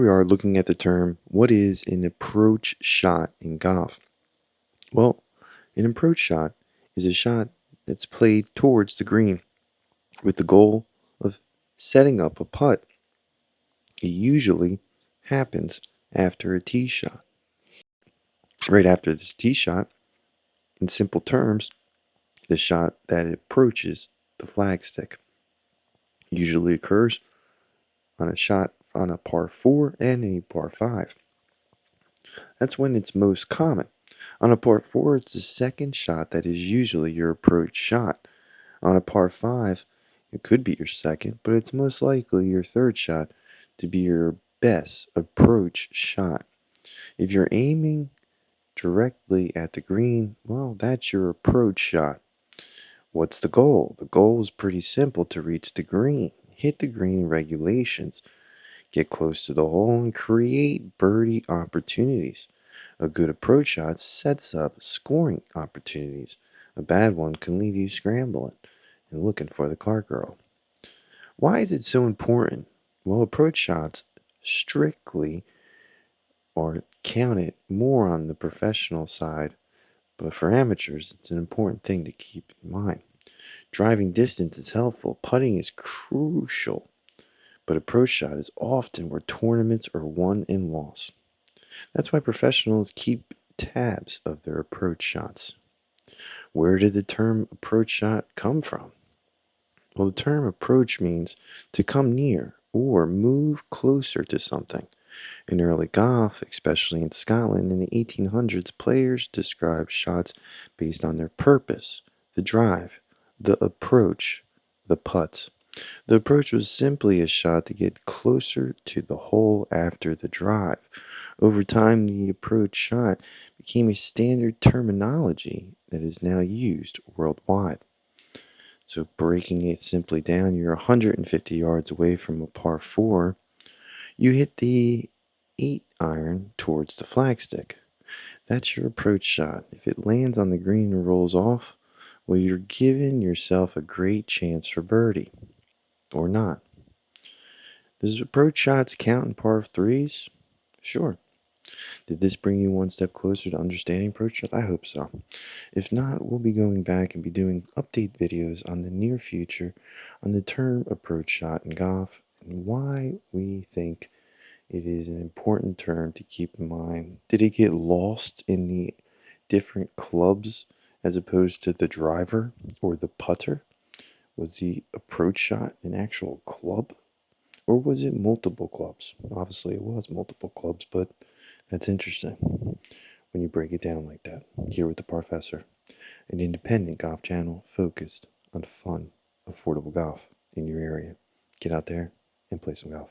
we are looking at the term, what is an approach shot in golf? Well, an approach shot is a shot that's played towards the green with the goal of setting up a putt. It usually happens after a tee shot. Right after this tee shot, in simple terms, the shot that approaches the flagstick usually occurs on a shot on a par 4 and a par 5. That's when it's most common. On a par 4, it's the second shot that is usually your approach shot. On a par 5, it could be your second, but it's most likely your third shot to be your best approach shot. If you're aiming directly at the green, well, that's your approach shot. What's the goal? The goal is pretty simple: to reach the green, hit the green regulations, get close to the hole, and create birdie opportunities. A good approach shot sets up scoring opportunities. A bad one can leave you scrambling and looking for the car girl. Why is it so important? Well, approach shots strictly are counted more on the professional side, but for amateurs, it's an important thing to keep in mind. Driving distance is helpful, putting is crucial, but approach shot is often where tournaments are won and lost. That's why professionals keep tabs of their approach shots. Where did the term approach shot come from? Well, the term approach means to come near or move closer to something. In early golf, especially in Scotland in the 1800s, players described shots based on their purpose, the drive, the approach, the putt. The approach was simply a shot to get closer to the hole after the drive. Over time, the approach shot became a standard terminology that is now used worldwide. So, breaking it simply down, you're 150 yards away from a par 4. You hit the 8 iron towards the flagstick. That's your approach shot. If it lands on the green and rolls off, well, you're giving yourself a great chance for birdie. Or not. Does approach shots count in par 3s? Sure. Did this bring you one step closer to understanding approach shots? I hope so. If not, we'll be going back and be doing update videos on the near future on the term approach shot in golf and why we think it is an important term to keep in mind. Did it get lost in the different clubs as opposed to the driver or the putter? Was the approach shot an actual club? Or was it multiple clubs? Obviously, it was multiple clubs, but that's interesting when you break it down like that. Here with the Professor, an independent golf channel focused on fun, affordable golf in your area. Get out there and play some golf.